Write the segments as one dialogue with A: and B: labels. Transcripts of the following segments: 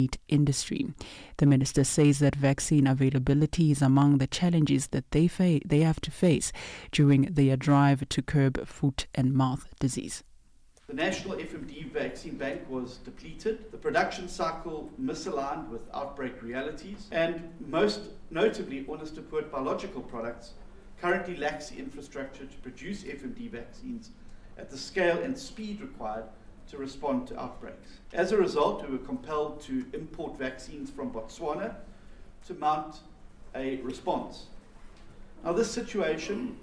A: meat industry. The minister says that vaccine availability is among the challenges that they have to face during their drive to curb foot and mouth disease.
B: The national FMD vaccine bank was depleted, the production cycle misaligned with outbreak realities, and most notably, honest to put, biological products currently lacks the infrastructure to produce FMD vaccines at the scale and speed required to respond to outbreaks. As a result, we were compelled to import vaccines from Botswana to mount a response. Now, this situation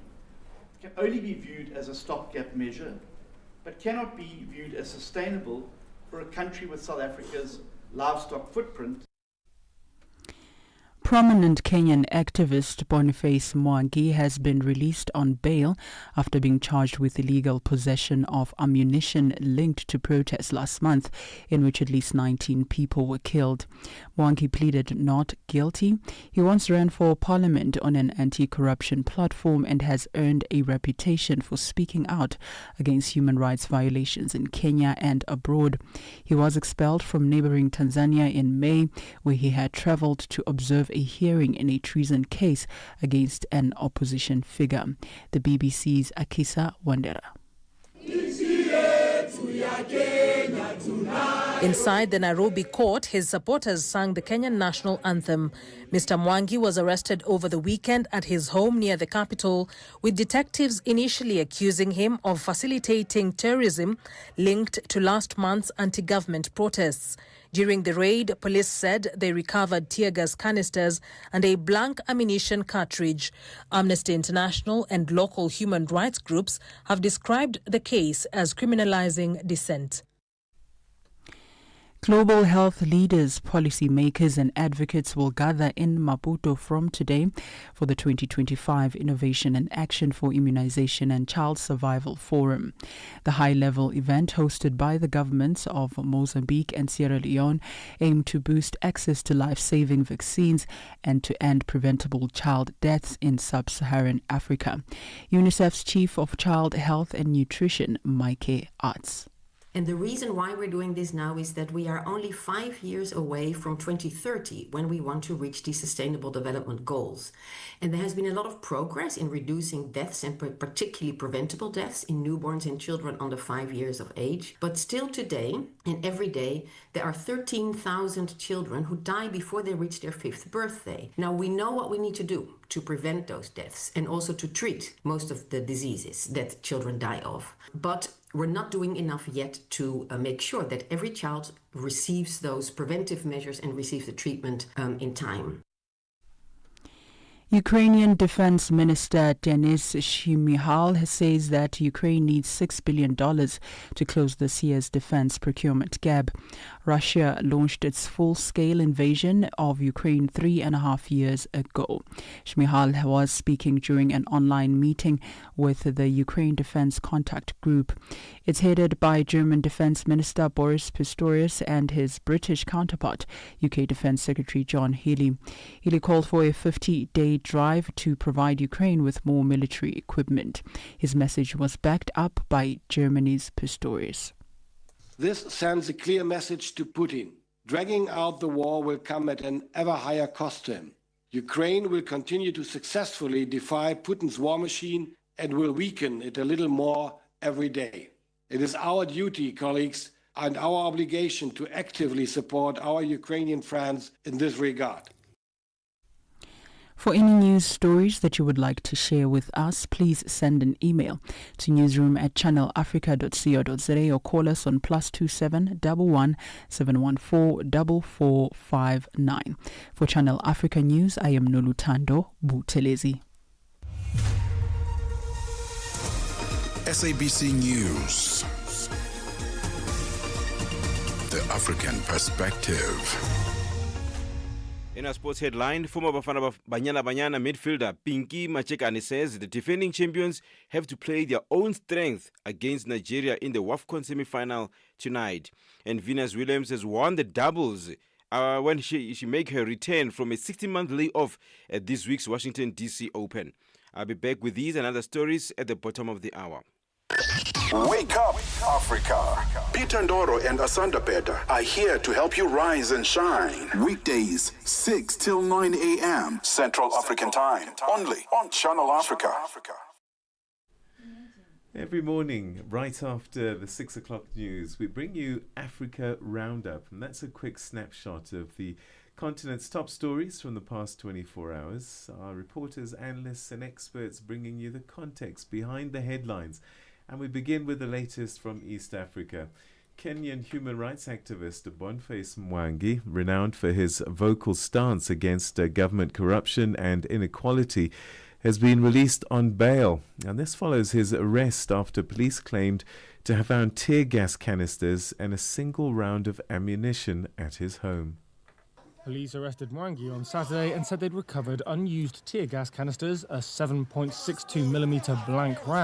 B: can only be viewed as a stopgap measure, but cannot be viewed as sustainable for a country with South Africa's livestock footprint.
A: Prominent Kenyan activist Boniface Mwangi has been released on bail after being charged with illegal possession of ammunition linked to protests last month, in which at least 19 people were killed. Mwangi pleaded not guilty. He once ran for parliament on an anti-corruption platform and has earned a reputation for speaking out against human rights violations in Kenya and abroad. He was expelled from neighboring Tanzania in May, where he had traveled to observe a hearing in a treason case against an opposition figure. The BBC's Akisa Wandera.
C: Inside the Nairobi court, his supporters sang the Kenyan national anthem. Mr. Mwangi was arrested over the weekend at his home near the capital, with detectives initially accusing him of facilitating terrorism linked to last month's anti-government protests. During the raid, police said they recovered tear gas canisters and a blank ammunition cartridge. Amnesty International and local human rights groups have described the case as criminalizing dissent.
A: Global health leaders, policymakers and advocates will gather in Maputo from today for the 2025 Innovation and Action for Immunization and Child Survival Forum. The high-level event, hosted by the governments of Mozambique and Sierra Leone, aimed to boost access to life-saving vaccines and to end preventable child deaths in sub-Saharan Africa. UNICEF's Chief of Child Health and Nutrition, Maike Arts.
D: And the reason why we're doing this now is that we are only 5 years away from 2030, when we want to reach these Sustainable Development Goals. And there has been a lot of progress in reducing deaths, and particularly preventable deaths in newborns and children under 5 years of age. But still today, and every day, there are 13,000 children who die before they reach their 5th birthday. Now, we know what we need to do to prevent those deaths and also to treat most of the diseases that children die of. But we're not doing enough yet to make sure that every child receives those preventive measures and receives the treatment in time.
A: Ukrainian Defense Minister Denis Shmyhal says that Ukraine needs $6 billion to close this year's defense procurement gap. Russia launched its full-scale invasion of Ukraine 3.5 years ago. Shmyhal was speaking during an online meeting with the Ukraine Defense Contact Group. It's headed by German Defense Minister Boris Pistorius and his British counterpart, UK Defense Secretary John Healey. Healey called for a 50-day drive to provide Ukraine with more military equipment. His message was backed up by Germany's Pistorius.
E: This sends a clear message to Putin. Dragging out the war will come at an ever higher cost to him. Ukraine will continue to successfully defy Putin's war machine and will weaken it a little more every day. It is our duty, colleagues, and our obligation to actively support our Ukrainian friends in this regard.
A: For any news stories that you would like to share with us, please send an email to newsroom@channelafrica.co.za or call us on +27 11 714 4459. For Channel Africa News, I am Nolutando Butelezi.
F: SABC News. The African Perspective.
G: In a sports headline, former Bafana Banyana midfielder Pinky Machekane says the defending champions have to play their own strength against Nigeria in the WAFCON semi-final tonight. And Venus Williams has won the doubles when she make her return from a 60-month layoff at this week's Washington, D.C. Open. I'll be back with these and other stories at the bottom of the hour.
F: Wake up, Africa. Peter Ndoro and Asanda Beda are here to help you rise and shine. Weekdays, 6 till 9 a.m. Central African Time. Only on Channel Africa.
H: Every morning, right after the 6 o'clock news, we bring you Africa Roundup. And that's a quick snapshot of the continent's top stories from the past 24 hours. Our reporters, analysts and experts bringing you the context behind the headlines. And we begin with the latest from East Africa. Kenyan human rights activist Boniface Mwangi, renowned for his vocal stance against government corruption and inequality, has been released on bail. And this follows his arrest after police claimed to have found tear gas canisters and a single round of ammunition at his home.
I: Police arrested Mwangi on Saturday and said they'd recovered unused tear gas canisters, a 7.62mm blank round,